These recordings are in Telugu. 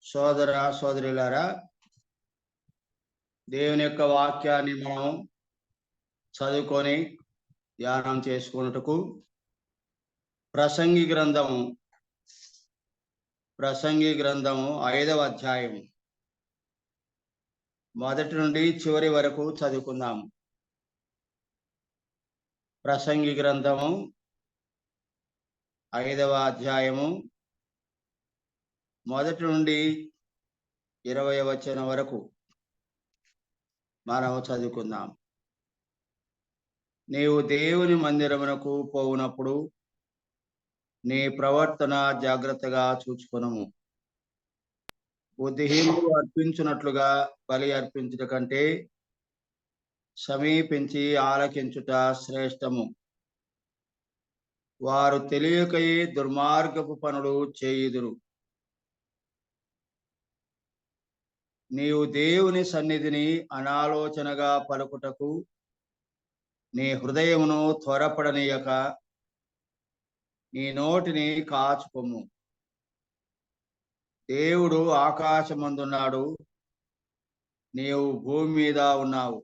సోదర సోదరులారా, దేవుని యొక్క వాక్యాన్ని మనం చదువుకొని ధ్యానం చేసుకున్నట్టుకు ప్రసంగి గ్రంథము 5వ అధ్యాయం మొదటి నుండి చివరి వరకు చదువుకుందాము. ప్రసంగి గ్రంథము 5వ అధ్యాయము మొదటి నుండి 20వ వచనం వరకు మనం చదువుకుందాం. నీవు దేవుని మందిరమునకు పోవునప్పుడు నీ ప్రవర్తన జాగ్రత్తగా చూచుకొనుము. బుద్ధిహీనులు అర్పించున్నట్లుగా బలి అర్పించుట కంటే సమీపించి ఆలకించుట శ్రేష్టము. వారు తెలియకయే దుర్మార్గపు పనులు చేయుదురు. నీవు దేవుని సన్నిధిని అనాలోచనగా పలుకుటకు నీ హృదయమును త్వరపడనీయక నీ నోటిని కాచుకొమ్ము. దేవుడు ఆకాశమందున్నాడు, నీవు భూమి మీద ఉన్నావు.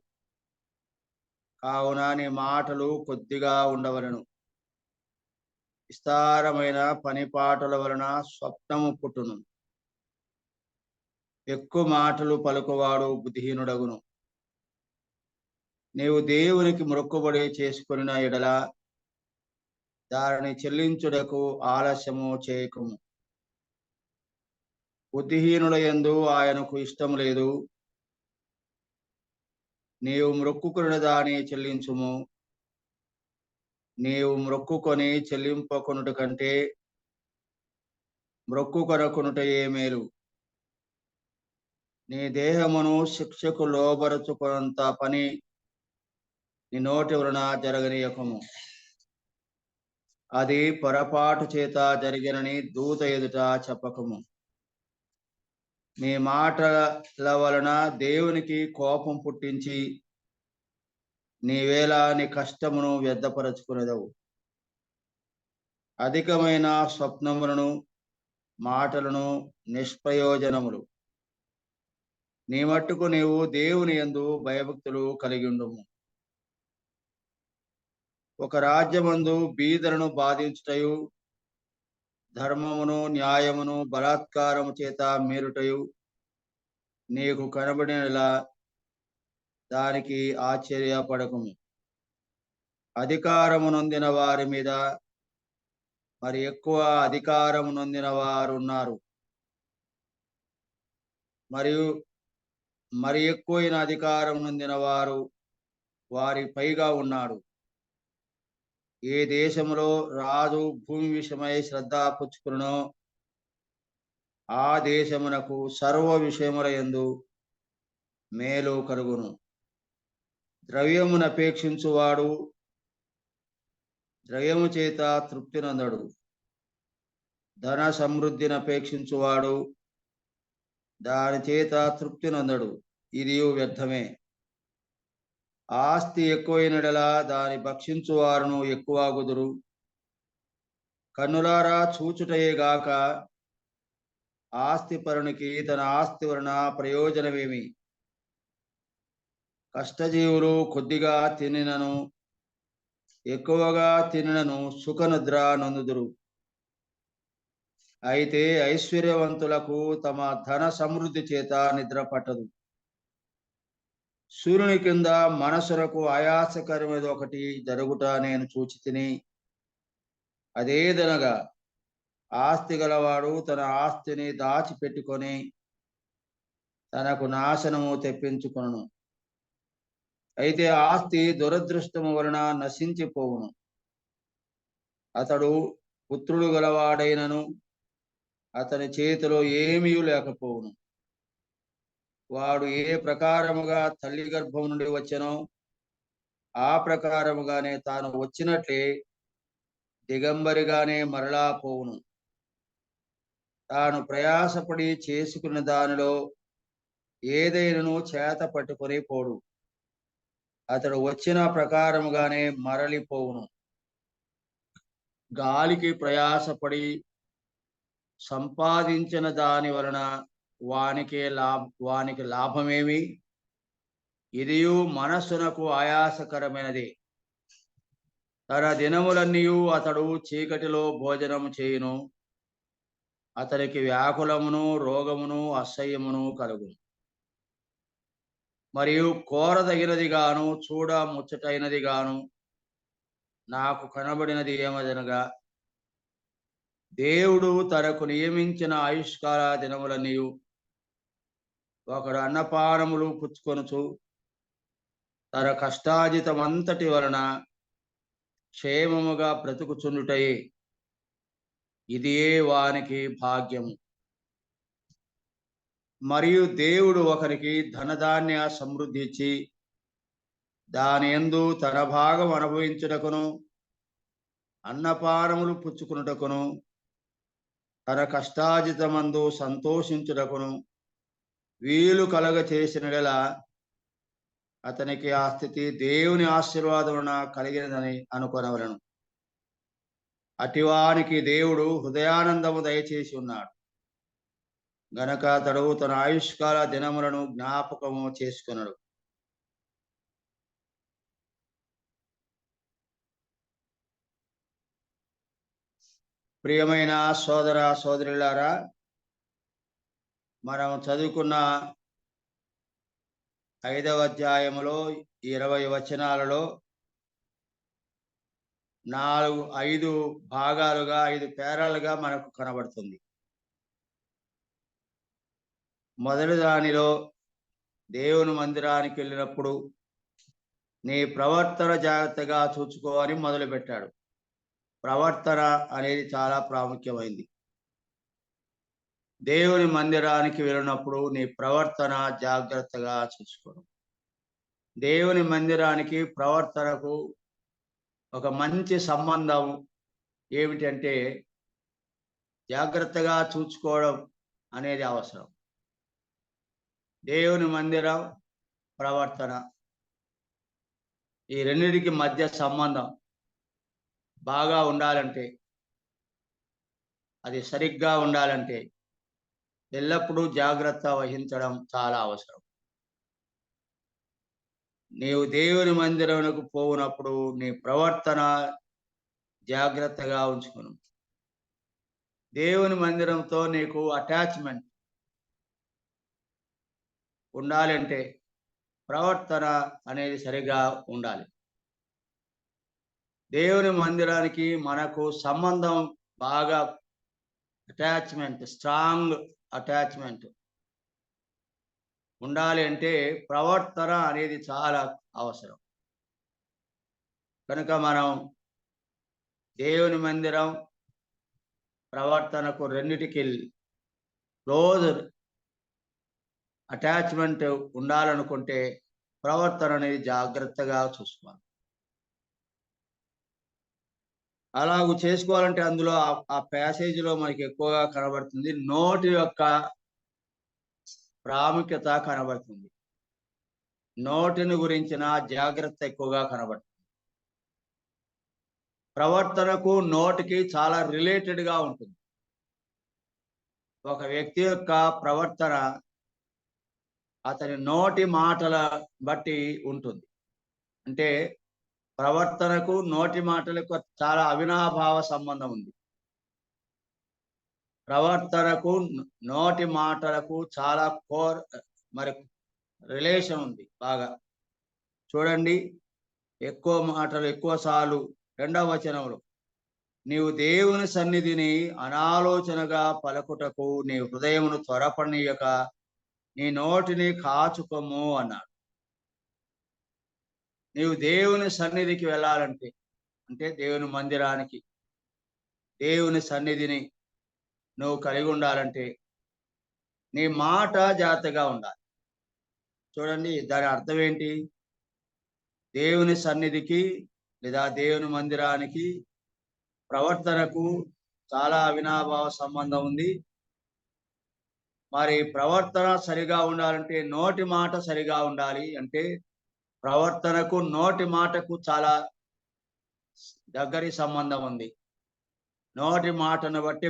కావున నీ మాటలు కొద్దిగా ఉండవలను. విస్తారమైన పనిపాటల వలన స్వప్నము పుట్టును. ఎక్కువ మాటలు పలుకువాడు బుద్ధిహీనుడగును. నీవు దేవునికి మొక్కుబడి చేసుకొనిన ఎడల దానిని చెల్లించుటకు ఆలస్యము చేయకుము. బుద్ధిహీనుల యందు ఆయనకు ఇష్టం లేదు. నీవు మొక్కుకొనిన దాని చెల్లించుము. నీవు మొక్కుకొని చెల్లింపకొనుట కంటే మొక్కుకొనకొనుటయే మేలు. నీ దేహమును శిక్షకు లోబరుచుకున్నంత పని నీ నోటి వలన జరగనీయకము. అది పొరపాటు చేత జరిగినని దూత ఎదుట చెప్పకము. నీ మాటల వలన దేవునికి కోపం పుట్టించి నీవేళ నీ కష్టమును వ్యర్థపరచుకునేదవు. అధికమైన స్వప్నములను మాటలను నిష్ప్రయోజనములు. నీ మట్టుకు నీవు దేవుని యందు భయభక్తులు కలిగి ఉండుము. ఒక రాజ్యమందు బీదలను బాధించుటయు ధర్మమును న్యాయమును బలాత్కారము చేత మీరుటయు నీకు కనబడినలా దానికి ఆశ్చర్యపడకము. అధికారము నొందిన వారి మీద మరి ఎక్కువ అధికారము నొందిన వారు ఉన్నారు. మరి ఎక్కువైన అధికారం నొందిన వారు వారి పైగా ఉన్నాడు. ఏ దేశంలో రాజు భూమి విషయమై శ్రద్ధ పుచ్చుకునో ఆ దేశమునకు సర్వ విషయముల యందు మేలు కలుగును. ద్రవ్యమును అపేక్షించువాడు ద్రవ్యము చేత తృప్తి నందడు. ధన సమృద్ధిని అపేక్షించువాడు దాని చేత తృప్తి నందడు. ఇది వ్యర్థమే. ఆస్తి ఎక్కువైనడలా దాని భక్షించువారును ఎక్కువగుదురు. కన్నులారా చూచుటయేగాక ఆస్తి పరునికి తన ఆస్తి వలన ప్రయోజనమేమి? కష్టజీవులు కొద్దిగా తినినను ఎక్కువగా తినినను సుఖనిద్ర నొందుదురు. అయితే ఐశ్వర్యవంతులకు తమ ధన సమృద్ధి చేత నిద్ర పట్టదు. సూర్యుని కింద మనసులకు ఆయాసకరమైనది ఒకటి జరుగుట నేను చూచితిని. అదేదనగా ఆస్తి గలవాడు తన ఆస్తిని దాచిపెట్టుకొని తనకు నాశనము తెప్పించుకొనును. అయితే ఆస్తి దురదృష్టము వలన నశించిపోవును. అతడు పుత్రుడు గలవాడైనను అతని చేతిలో ఏమీ లేకపోవును. వాడు ఏ ప్రకారముగా తల్లి గర్భం నుండి వచ్చెనో ఆ ప్రకారముగానే తాను వచ్చినట్లే దిగంబరిగానే మరలా పోవును. తాను ప్రయాసపడి చేసుకున్న దానిలో ఏదైనను చేత పట్టుకొని పోడు. అతడు వచ్చిన ప్రకారముగానే మరలిపోవును. గాలికి ప్రయాసపడి సంపాదించిన దాని వలన వానికి లాభమేమి? ఇదియు మనస్సునకు ఆయాసకరమైనది. తన దినములన్నీయు అతడు చీకటిలో భోజనము చేయును. అతనికి వ్యాకులమును, రోగమును, అసహ్యమును కలుగును. మరియు కోరదగినది గాను, చూడ ముచ్చటైనది గాను నాకు కనబడినది ఏమదనగా, దేవుడు తనకు నియమించిన ఆయుష్కాల దినములన్నీయు ఒకడు అన్నపానములు పుచ్చుకొనుచు తన కష్టాజితమంతటి వలన క్షేమముగా బ్రతుకుచుండుటయే. ఇదియే వానికి భాగ్యము. మరియు దేవుడు ఒకరికి ధనధాన్య సమృద్ధి ఇచ్చి దాని యందు తన భాగం అనుభవించుటకును, అన్నపానములు పుచ్చుకునుటకును, తన కష్టాజితమందు సంతోషించుటకును వీలు కలగ చేసినలా అతనికి ఆ స్థితి దేవుని ఆశీర్వాదమున కలిగినదని అనుకొనవలను. అటివానికి దేవుడు హృదయానందము దయచేసి ఉన్నాడు గనక అతడు తన ఆయుష్కాల దినములను జ్ఞాపకము చేసుకొనడు. ప్రియమైన సోదర సోదరులారా, మనం చదువుకున్న 5వ అధ్యాయములో 20 వచనాలలో 5 భాగాలుగా 5 పేరాలుగా మనకు కనబడుతుంది. మొదటి దానిలో దేవుని మందిరానికి వెళ్ళినప్పుడు నీ ప్రవర్తన జాగ్రత్తగా చూసుకో అని మొదలుపెట్టాడు. ప్రవర్తన అనేది చాలా ప్రాముఖ్యమైంది. దేవుని మందిరానికి వెళ్ళినప్పుడు నీ ప్రవర్తన జాగ్రత్తగా చూసుకోవడం. దేవుని మందిరానికి ప్రవర్తనకు ఒక మంచి సంబంధం ఏమిటంటే జాగ్రత్తగా చూసుకోవడం అనేది అవసరం. దేవుని మందిరం, ప్రవర్తన, ఈ రెండింటికి మధ్య సంబంధం బాగా ఉండాలంటే, అది సరిగ్గా ఉండాలంటే ఎల్లప్పుడూ జాగ్రత్త వహించడం చాలా అవసరం. నీవు దేవుని మందిరమునకు పోవునప్పుడు నీ ప్రవర్తన జాగ్రత్తగా ఉంచుకును. దేవుని మందిరంతో నీకు అటాచ్మెంట్ ఉండాలంటే ప్రవర్తన అనేది సరిగా ఉండాలి. దేవుని మందిరానికి మనకు సంబంధం బాగా అటాచ్మెంట్, స్ట్రాంగ్ అటాచ్మెంట్ ఉండాలి అంటే ప్రవర్తన అనేది చాలా అవసరం. కనుక మనం దేవుని మందిరం, ప్రవర్తనకు రెండిటికి క్లోజ్ అటాచ్మెంట్ ఉండాలనుకుంటే ప్రవర్తన అనేది జాగ్రత్తగా చూసుకోవాలి. అలాగూ చేసుకోవాలంటే అందులో ఆ ప్యాసేజీలో మనకి ఎక్కువగా కనబడుతుంది నోటి యొక్క ప్రాముఖ్యత కనబడుతుంది. నోటిని గురించిన జాగ్రత్త ఎక్కువగా కనబడుతుంది. ప్రవర్తనకు నోటికి చాలా రిలేటెడ్గా ఉంటుంది. ఒక వ్యక్తి యొక్క ప్రవర్తన అతని నోటి మాటల బట్టి ఉంటుంది. అంటే ప్రవర్తనకు నోటి మాటలకు చాలా అవినాభావ సంబంధం ఉంది. ప్రవర్తనకు నోటి మాటలకు చాలా మరి రిలేషన్ ఉంది బాగా. చూడండి, ఎక్కువ మాటలు ఎక్కువ సార్లు 2వ వచనంలో నీవు దేవుని సన్నిధిని అనాలోచనగా పలుకుటకు నీ హృదయమును త్వరపడనీయక నీ నోటిని కాచుకొమ్ము అన్నాడు. నీవు దేవుని సన్నిధికి వెళ్ళాలంటే, అంటే దేవుని మందిరానికి, దేవుని సన్నిధిని నువ్వు కలిగి ఉండాలంటే నీ మాట జాగ్రత్తగా ఉండాలి. చూడండి, దాని అర్థం ఏంటి? దేవుని సన్నిధికి లేదా దేవుని మందిరానికి ప్రవర్తనకు చాలా అవినాభావ సంబంధం ఉంది. మరి ప్రవర్తన సరిగా ఉండాలంటే నోటి మాట సరిగా ఉండాలి. అంటే ప్రవర్తనకు నోటి మాటకు చాలా దగ్గరి సంబంధం ఉంది. నోటి మాటను బట్టి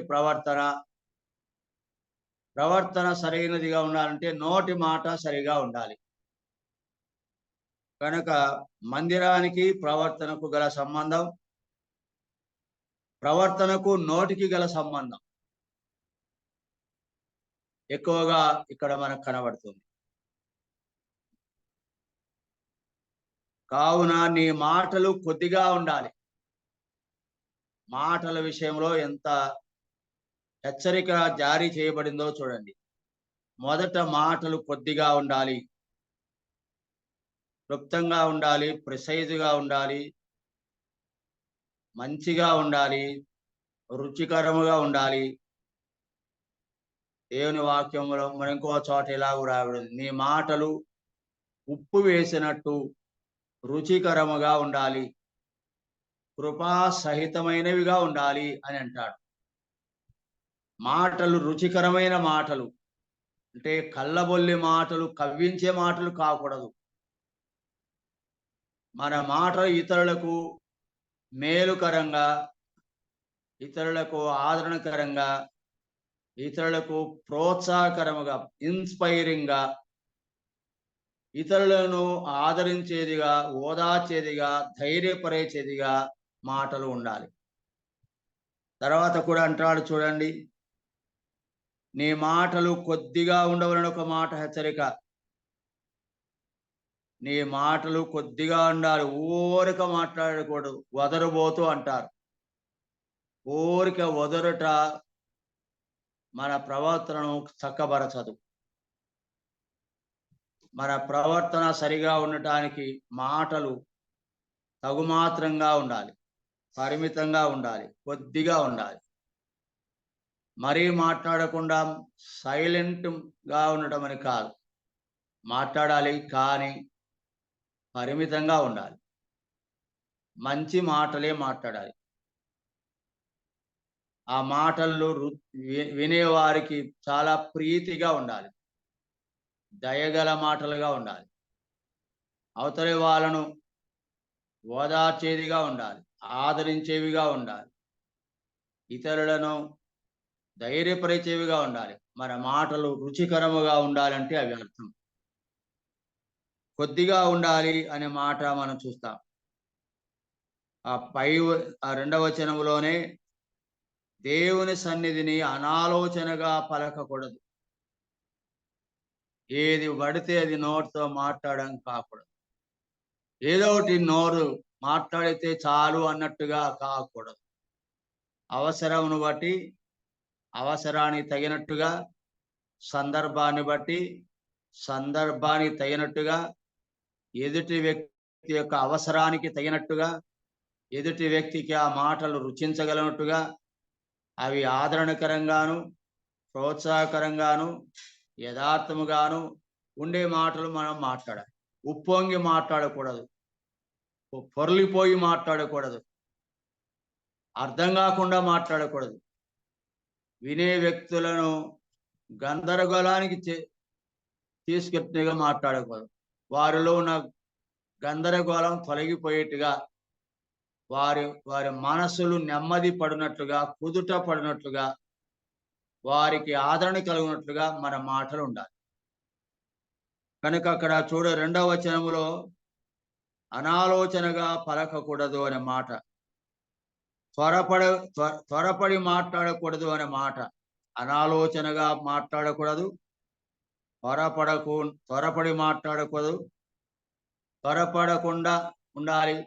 ప్రవర్తన సరైనదిగా ఉండాలంటే నోటి మాట సరిగా ఉండాలి. కనుక మందిరానికి ప్రవర్తనకు గల సంబంధం, ప్రవర్తనకు నోటికి గల సంబంధం ఎక్కువగా ఇక్కడ మనకు కనబడుతుంది. కావున నీ మాటలు కొద్దిగా ఉండాలి. మాటల విషయంలో ఎంత హెచ్చరిక జారీ చేయబడిందో చూడండి. మొదట మాటలు కొద్దిగా ఉండాలి, క్లుప్తంగా ఉండాలి, ప్రిసైజ్గా ఉండాలి, మంచిగా ఉండాలి, రుచికరముగా ఉండాలి. దేవుని వాక్యంలో మరి ఇంకో చోట ఇలా రాయబడింది, నీ మాటలు ఉప్పు వేసినట్టు రుచికరముగా ఉండాలి, కృపా సహితమైనవిగా ఉండాలి అని అంటాడు. మాటలు రుచికరమైన మాటలు అంటే కళ్ళబొల్లి మాటలు, కవ్వించే మాటలు కాకూడదు. మన మాటలు ఇతరులకు మేలుకరంగా, ఇతరులకు ఆదరణకరంగా, ఇతరులకు ప్రోత్సాహకరముగా, ఇన్స్పైరింగ్గా, ఇతరులను ఆదరించేదిగా, ఓదార్చేదిగా, ధైర్యపరిచేదిగా మాటలు ఉండాలి. తర్వాత కూడా అంటాడు చూడండి, నీ మాటలు కొద్దిగా ఉండవలని ఒక మాట హెచ్చరిక. నీ మాటలు కొద్దిగా ఉండాలి, ఊరిక మాట్లాడకూడదు. వదరుబోతు అంటారు. ఊరిక వదరుట మన ప్రవర్తనను చక్కబరచదు. మన ప్రవర్తన సరిగా ఉండటానికి మాటలు తగుమాత్రంగా ఉండాలి, పరిమితంగా ఉండాలి, కొద్దిగా ఉండాలి. మరీ మాట్లాడకుండా సైలెంట్గా ఉండటం అని కాదు. మాట్లాడాలి, కానీ పరిమితంగా ఉండాలి. మంచి మాటలే మాట్లాడాలి. ఆ మాటలు వినేవారికి చాలా ప్రీతిగా ఉండాలి, దయగల మాటలుగా ఉండాలి. అవతలి వాళ్ళను ఓదార్చేదిగా ఉండాలి, ఆదరించేవిగా ఉండాలి, ఇతరులను ధైర్యపరిచేవిగా ఉండాలి. మన మాటలు రుచికరముగా ఉండాలంటే అవి అర్థం. కొద్దిగా ఉండాలి అనే మాట మనం చూస్తాం. ఆ రెండవ వచనములోనే దేవుని సన్నిధిని అనాలోచనగా పలకకూడదు. ఏది పడితే అది నోటితో మాట్లాడడం కాకూడదు. ఏదో ఒకటి నోరు మాట్లాడితే చాలు అన్నట్టుగా కాకూడదు. అవసరమును బట్టి, అవసరానికి తగినట్టుగా, సందర్భాన్ని బట్టి, సందర్భానికి తగినట్టుగా, ఎదుటి వ్యక్తి యొక్క అవసరానికి తగినట్టుగా, ఎదుటి వ్యక్తికి ఆ మాటలు రుచించగలనట్టుగా, అవి ఆదరణకరంగాను, ప్రోత్సాహకరంగాను, యథార్థముగాను ఉండే మాటలు మనం మాట్లాడాలి. ఉప్పొంగి మాట్లాడకూడదు, పొర్లిపోయి మాట్లాడకూడదు, అర్థం కాకుండా మాట్లాడకూడదు. వినే వ్యక్తులను గందరగోళానికి తీసుకెట్టుగా మాట్లాడకూడదు. వారిలో ఉన్న గందరగోళం తొలగిపోయేట్టుగా, వారి మనసులు నెమ్మది పడినట్లుగా, కుదుట పడినట్లుగా, వారికి ఆదరణ కలిగినట్లుగా మన మాటలు ఉండాలి. కనుక అక్కడ చూడ రెండవ వచనములో అనాలోచనగా పలకకూడదు అనే మాట, త్వరపడి మాట్లాడకూడదు అనే మాట. అనాలోచనగా మాట్లాడకూడదు, త్వరపడి మాట్లాడకూడదు, త్వరపడకుండా ఉండాలి,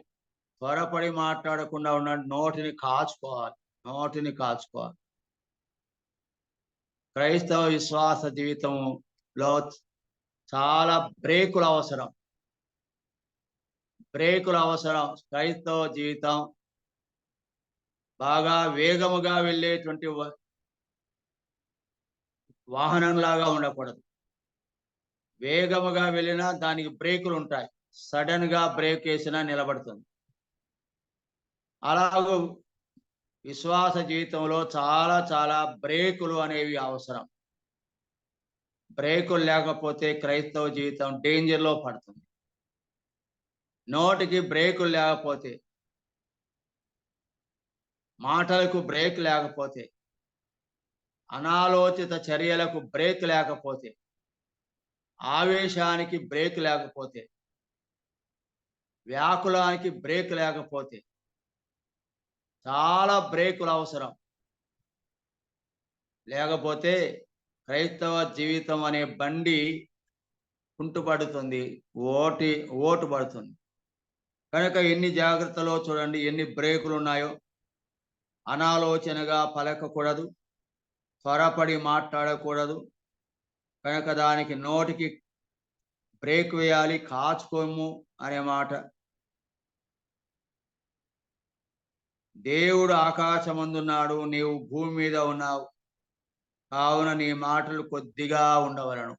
త్వరపడి మాట్లాడకుండా ఉండాలి. నోటిని కాచుకోవాలి. క్రైస్తవ విశ్వాస జీవితంలో చాలా బ్రేకులు అవసరం. క్రైస్తవ జీవితం బాగా వేగముగా వెళ్ళేటువంటి వాహనంలాగా ఉండకూడదు. వేగముగా వెళ్ళినా దానికి బ్రేకులు ఉంటాయి. సడన్ గా బ్రేక్ వేసినా నిలబడుతుంది. అలాగూ విశ్వాస జీవితంలో చాలా బ్రేకులు అనేవి అవసరం. బ్రేకులు లేకపోతే క్రైస్తవ జీవితం డేంజర్లో పడుతుంది. నోటికి బ్రేకులు లేకపోతే, మాటలకు బ్రేక్ లేకపోతే అనాలోచిత చర్యలకు బ్రేక్ లేకపోతే, ఆవేశానికి బ్రేక్ లేకపోతే, వ్యాకులానికి బ్రేక్ లేకపోతే, చాలా బ్రేకులు అవసరం. లేకపోతే క్రైస్తవ జీవితం అనే బండి కుంటుపడుతుంది. ఓటు పడుతుంది. కనుక ఎన్ని జాగ్రత్తలో చూడండి, ఎన్ని బ్రేకులున్నాయో. అనాలోచనగా పలకకూడదు, త్వరపడి మాట్లాడకూడదు. కనుక దానికి నోటికి బ్రేక్ వేయాలి, కాచుకోము అనే మాట. దేవుడు ఆకాశమందున్నాడు, నీవు భూమి మీద ఉన్నావు, కావున నీ మాటలు కొద్దిగా ఉండవలను.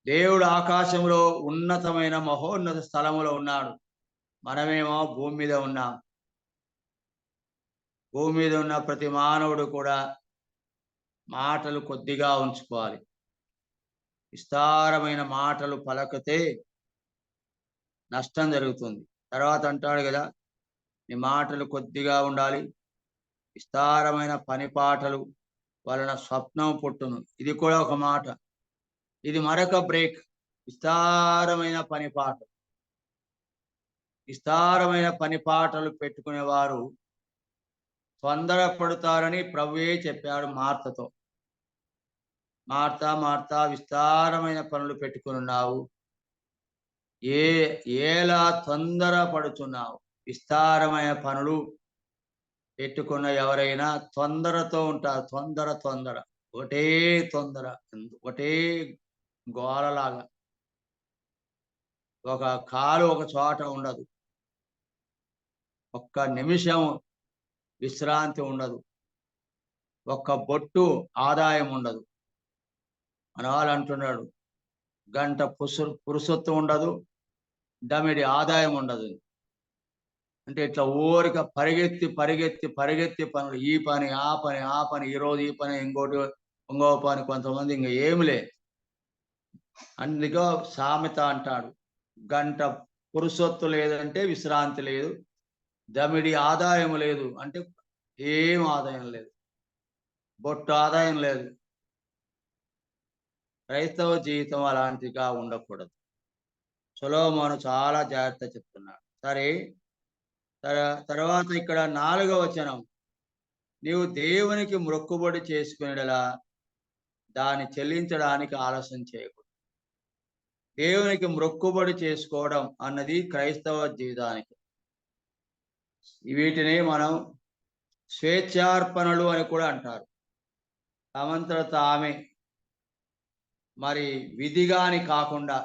దేవుడు ఆకాశంలో ఉన్నతమైన మహోన్నత స్థలములో ఉన్నాడు, మనమేమో భూమి మీద ఉన్నాం. భూమి మీద ఉన్న ప్రతి మానవుడు కూడా మాటలు కొద్దిగా ఉంచుకోవాలి. విస్తారమైన మాటలు పలకితే నష్టం జరుగుతుంది. తర్వాత అంటాడు కదా, నీ మాటలు కొద్దిగా ఉండాలి, విస్తారమైన పనిపాటలు వలన స్వప్నం పుట్టును. ఇది కూడా ఒక మాట. ఇది మరొక బ్రేక్. విస్తారమైన పనిపాటలు, విస్తారమైన పనిపాటలు పెట్టుకునేవారు తొందరపడతారని ప్రభువే చెప్పాడు మార్తతో. మార్తా మార్తా, విస్తారమైన పనులు పెట్టుకున్నావు, ఎలా తొందరపడుచున్నావు. విస్తారమైన పనులు పెట్టుకున్న ఎవరైనా తొందరతో ఉంటారు. తొందర ఒకటే తొందర, ఒకటే గోలలాగా. ఒక కాలు ఒక చోట ఉండదు, ఒక్క నిమిషం విశ్రాంతి ఉండదు, ఒక్క బొట్టు ఆదాయం ఉండదు. మన వాళ్ళు అంటున్నాడు, గంట పురుసొత్తు ఉండదు, దమిడి ఆదాయం ఉండదు. అంటే ఇట్లా ఊరిక పరిగెత్తి పనులు, ఈ పని ఆ పని ఆ పని, ఈరోజు ఈ పని, ఇంకో పని. కొంతమంది ఇంకా ఏమి లేదు. అందుకో సామెత అంటాడు, గంట పురుసొత్తు లేదంటే విశ్రాంతి లేదు, దమిడి ఆదాయం లేదు అంటే ఏం ఆదాయం లేదు, బొట్టు ఆదాయం లేదు. క్రైస్తవ జీవితం అలాంటిగా ఉండకూడదు. సొలొమోను చాలా జాగ్రత్త చెప్తున్నాడు. సరే, తర్వాత ఇక్కడ 4వ వచనం, నీవు దేవునికి మొక్కుబడి చేసుకునేలా దాన్ని చెల్లించడానికి ఆలస్యం చేయకూడదు. దేవునికి మొక్కుబడి చేసుకోవడం అన్నది క్రైస్తవ జీవితానికి. వీటిని మనం స్వేచ్ఛార్పణలు అని కూడా అంటారు. తమంతట తామే, మరి విధిగాని కాకుండా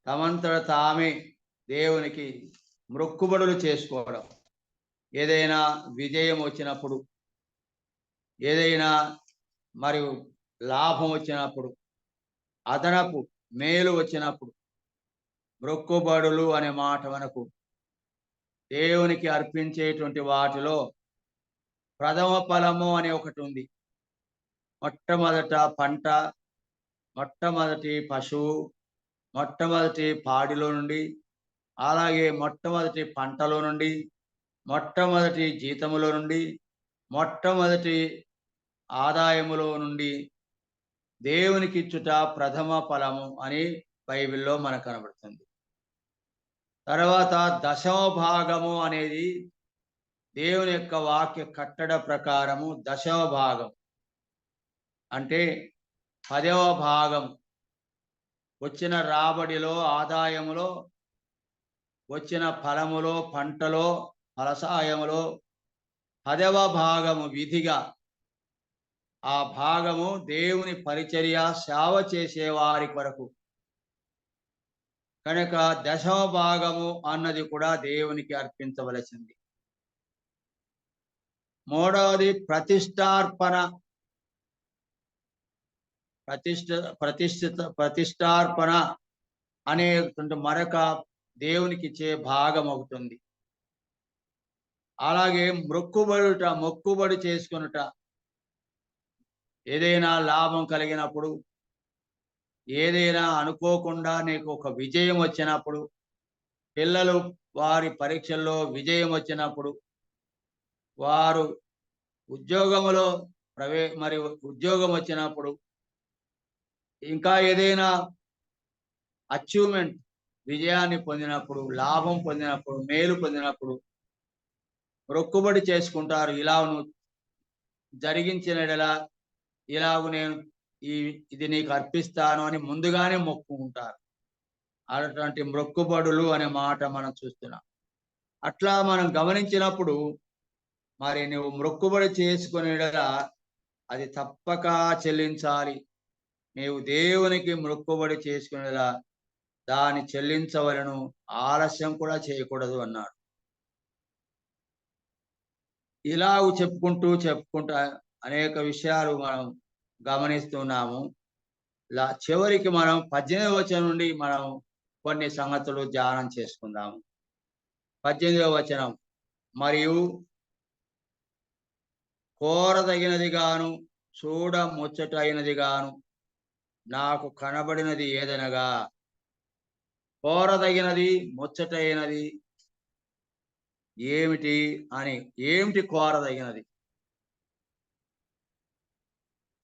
తమంతట తామే దేవునికి మొక్కుబడులు చేసుకోవడం. ఏదైనా విజయం వచ్చినప్పుడు, ఏదైనా మరియు లాభం వచ్చినప్పుడు, అదనపు మేలు వచ్చినప్పుడు, మొక్కుబడులు అనే మాట మనకు దేవునికి అర్పించేటువంటి వాటిలో ప్రథమ ఫలము అనే ఒకటి ఉంది. మొట్టమొదట పంట, మొట్టమొదటి పశువు, మొట్టమొదటి పాడిలో నుండి, అలాగే మొట్టమొదటి పంటలో నుండి, మొట్టమొదటి జీతములో నుండి, మొట్టమొదటి ఆదాయములో నుండి దేవునికి ఇచ్చుట ప్రథమ ఫలము అని బైబిల్లో మనకు కనబడుతుంది. తర్వాత 10వ భాగము అనేది దేవుని యొక్క వాక్య కట్టడ ప్రకారము 10వ భాగం అంటే 10వ భాగం వచ్చిన రాబడిలో, ఆదాయములో, వచ్చిన ఫలములో, పంటలో, ఫలసాయములో 10వ భాగము విధిగా ఆ భాగము దేవుని పరిచర్య సేవ చేసే వారి కొరకు. కనుక 10వ భాగము అన్నది కూడా దేవునికి అర్పించవలసింది. మూడవది ప్రతిష్టార్పణ. ప్రతిష్టార్పణ అనేటువంటి మరొక దేవునికి ఇచ్చే భాగం అవుతుంది. అలాగే మొక్కుబడి చేసుకొనుట. ఏదైనా లాభం కలిగినప్పుడు, ఏదైనా అనుకోకుండా నీకు ఒక విజయం వచ్చినప్పుడు, పిల్లలు వారి పరీక్షల్లో విజయం వచ్చినప్పుడు, వారు ఉద్యోగములో మరి ఉద్యోగం వచ్చినప్పుడు, ఇంకా ఏదైనా అచీవ్మెంట్, విజయాన్ని పొందినప్పుడు, లాభం పొందినప్పుడు, మేలు పొందినప్పుడు మొక్కుబడి చేసుకుంటారు. ఇలా నువ్వు జరిగించిన యెడల ఇలాగు నేను ఇది నీకు అర్పిస్తాను అని ముందుగానే మొక్కుకుంటారు. అటువంటి మొక్కుబడులు అనే మాట మనం చూస్తున్నాం. అట్లా మనం గమనించినప్పుడు మరి నువ్వు మొక్కుబడి చేసుకునే యెడల అది తప్పక చెల్లించాలి. నీవు దేవునికి మొక్కుబడి చేసుకునేలా దాన్ని చెల్లించవలెను, ఆలస్యం కూడా చేయకూడదు అన్నాడు. ఇలాగ చెప్పుకుంటా అనేక విషయాలు మనం గమనిస్తున్నాము. చివరికి మనం 18వ వచనం నుండి మనం కొన్ని సంగతులు ధ్యానం చేసుకుందాము. 18వ వచనం, మరియు కోరదగినది గాను చూడ ముచ్చటైనది గాను నాకు కనబడినది ఏదనగా, కోరదగినది ముచ్చటైనది ఏమిటి అని. ఏమిటి కోరదగినది?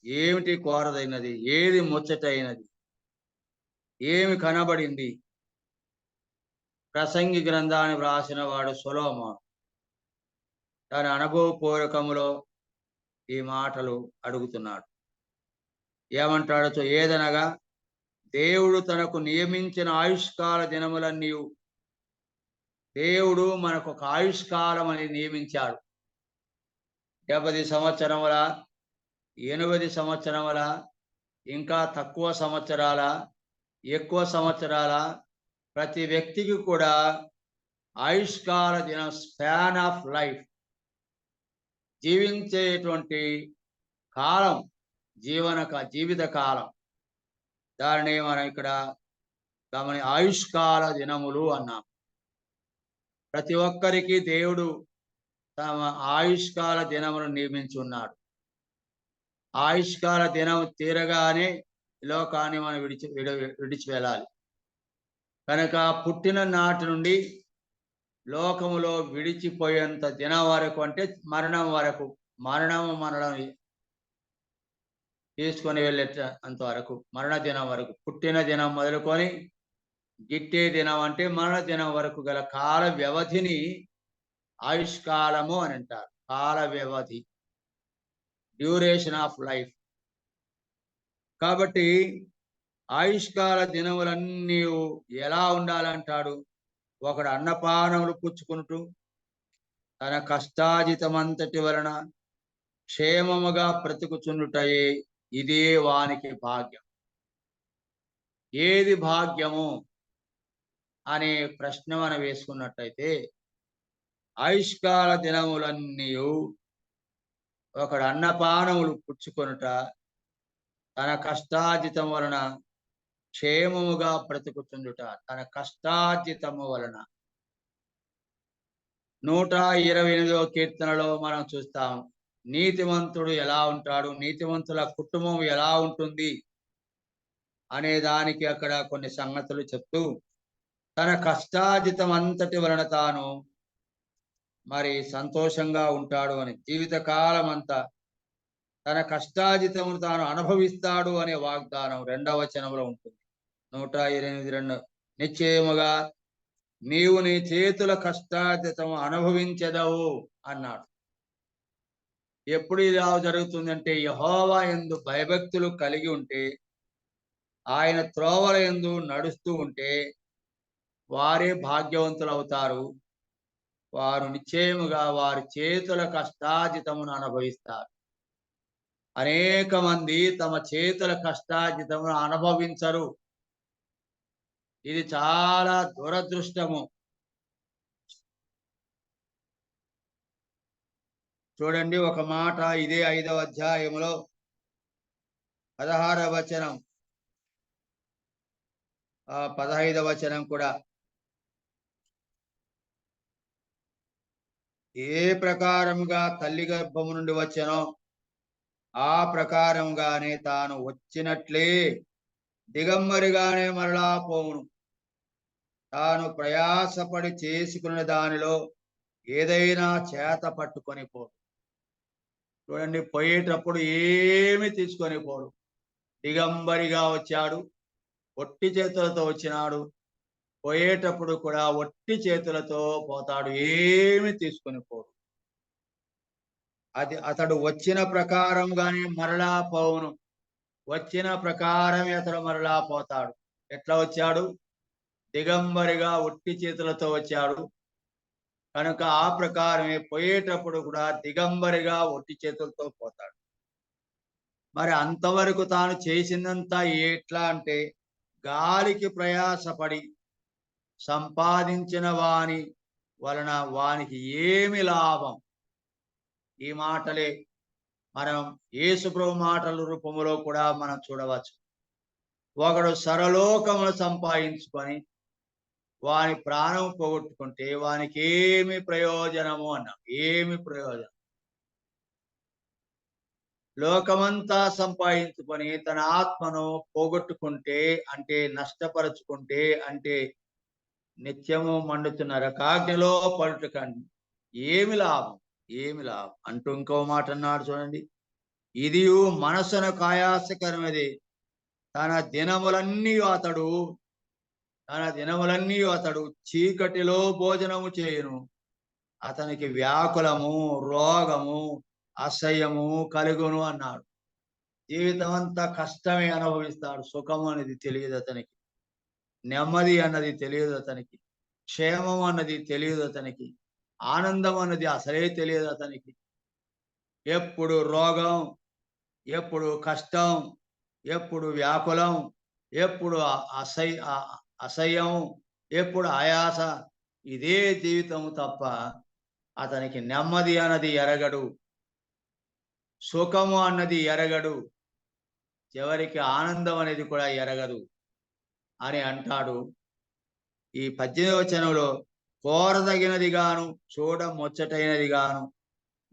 ఏమిటి కోరదగినది? ఏది ముచ్చటైనది? ఏమి కనబడింది? ప్రసంగి గ్రంథాన్ని వ్రాసిన వాడు సొలొమోను తన అనుభవపూర్వకములో ఈ మాటలు అడుగుతున్నాడు. ఏమంటాడో ఏదనగా, దేవుడు తనకు నియమించిన ఆయుష్కాల దినములన్నీయు, దేవుడు మనకు ఒక ఆయుష్కాలం అని నియమించాడు. 70 సంవత్సరముల, 80 సంవత్సరముల, ఇంకా తక్కువ సంవత్సరాల, ఎక్కువ సంవత్సరాల, ప్రతి వ్యక్తికి కూడా ఆయుష్కాల దినం, స్పాన్ ఆఫ్ లైఫ్, జీవించేటువంటి కాలం, జీవిత కాలం, దానిని మనం ఇక్కడ ఆయుష్కాల దినములు అన్నాం. ప్రతి ఒక్కరికి దేవుడు తమ ఆయుష్కాల దినమును నియమించున్నాడు. ఆయుష్కాల దినం తీరగానే లోకాన్ని మనం విడిచి వెళ్ళాలి. కనుక పుట్టిన నాటి నుండి లోకములో విడిచిపోయేంత దినం వరకు, అంటే మరణం వరకు, మనల్ని తీసుకొని వెళ్ళేట అంతవరకు, మరణ దినం వరకు, పుట్టిన దినం మొదలుకొని గిట్టే దినం అంటే మరణ దినం వరకు గల కాల వ్యవధిని ఆయుష్కాలము అని అంటారు. కాల వ్యవధి, డ్యూరేషన్ ఆఫ్ లైఫ్. కాబట్టి ఆయుష్కాల దినములన్నీ ఎలా ఉండాలంటాడు? ఒకడు అన్నపానములు పుచ్చుకుంటూ తన కష్టాజితమంతటి వలన క్షేమముగా బ్రతుకుచుండుటయే ఇదే వానికి భాగ్యం. ఏది భాగ్యము అనే ప్రశ్న మనం వేసుకున్నట్టయితే, ఆయుష్కాల దినములన్నీ ఒకడు అన్నపానములు పుచ్చుకొనుట, తన కష్టార్జితం వలన క్షేమముగా బ్రతుకుచుండుట. తన కష్టార్జితము వలన. 128వ కీర్తనలో మనం చూస్తాం, నీతిమంతుడు ఎలా ఉంటాడు, నీతిమంతుల కుటుంబం ఎలా ఉంటుంది అనే దానికి అక్కడ కొన్ని సంగతులు చెప్తూ, తన కష్టార్జితం అంతటి వలన తాను మరి సంతోషంగా ఉంటాడు అని, జీవితకాలం అంతా తన కష్టార్జితమును తాను అనుభవిస్తాడు అనే వాగ్దానం 2వ వచనంలో ఉంటుంది. 128:2, నిశ్చయముగా నీవు నీ చేతుల కష్టార్జితము అనుభవించెదవు అన్నాడు. ఎప్పుడు ఇలా జరుగుతుందంటే, యెహోవా యందు భయభక్తులు కలిగి ఉంటే, ఆయన త్రోవల యందు నడుస్తూ ఉంటే వారే భాగ్యవంతులు అవుతారు. వారు నిశ్చయముగా వారి చేతుల కష్టార్జితమును అనుభవిస్తారు. అనేక మంది తమ చేతుల కష్టార్జితమును అనుభవించరు. ఇది చాలా దురదృష్టము. చూడండి, ఒక మాట ఇదే 5వ అధ్యాయములో 16వ వచనం, 15వ వచనం కూడా, ఏ ప్రకారముగా తల్లి గర్భము నుండి వచ్చెనో ఆ ప్రకారంగానే తాను వచ్చినట్లే దిగంబరిగానే మరలా పోవును. తాను ప్రయాసపడి చేసుకున్న దానిలో ఏదైనా చేత పట్టుకొని పో. చూడండి, పోయేటప్పుడు ఏమి తీసుకొని పోడు. దిగంబరిగా వచ్చాడు, ఒట్టి చేతులతో వచ్చినాడు. పోయేటప్పుడు కూడా ఒట్టి చేతులతో పోతాడు, ఏమి తీసుకొని పోడు. అది అతడు వచ్చిన ప్రకారంగానే మరలా పోవును. వచ్చిన ప్రకారమే అతడు మరలా పోతాడు. ఎట్లా వచ్చాడు? దిగంబరిగా ఒట్టి చేతులతో వచ్చాడు కనుక ఆ ప్రకారమే పోయేటప్పుడు కూడా దిగంబరిగా ఒట్టి చేతులతో పోతాడు. మరి అంతవరకు తాను చేసిందంతా ఎట్లా అంటే, గాలికి ప్రయాసపడి సంపాదించిన వాని వలన వానికి ఏమి లాభం? ఈ మాటలే మనం యేసుప్రభు మాటల రూపంలో కూడా మనం చూడవచ్చు. ఒకడు సర్వలోకమును సంపాదించుకొని వాని ప్రాణం పోగొట్టుకుంటే వానికి ఏమి ప్రయోజనము అన్నాం. ఏమి ప్రయోజనం? లోకమంతా సంపాదించుకొని తన ఆత్మను పోగొట్టుకుంటే, అంటే నష్టపరుచుకుంటే, అంటే నిత్యము మండుతున్న నరకాగ్నిలో పడుటకండి ఏమి లాభం? ఏమి లాభం అంటూ ఇంకో మాట అన్నాడు చూడండి. ఇది మనసునకు ఆయాసకరమైనది. తన దినములన్నీ అతడు చీకటిలో భోజనము చేయును. అతనికి వ్యాకులము, రోగము, అసహ్యము కలుగును అన్నాడు. జీవితం అంతా కష్టమే అనుభవిస్తాడు. సుఖం అనేది తెలియదు అతనికి, నెమ్మది అన్నది తెలియదు అతనికి, క్షేమం అన్నది తెలియదు అతనికి, ఆనందం అన్నది అసలే తెలియదు అతనికి. ఎప్పుడు రోగం, ఎప్పుడు కష్టం, ఎప్పుడు వ్యాకులం, ఎప్పుడు అసహ్యం, ఎప్పుడు ఆయాస. ఇదే జీవితం తప్ప అతనికి నెమ్మది అన్నది ఎరగడు, సుఖము అన్నది ఎరగడు, చివరికి ఆనందం అనేది కూడా ఎరగదు అని అంటాడు. ఈ 18వ వచనంలో కోరదగినది గాను చూడ ముచ్చటైనది గాను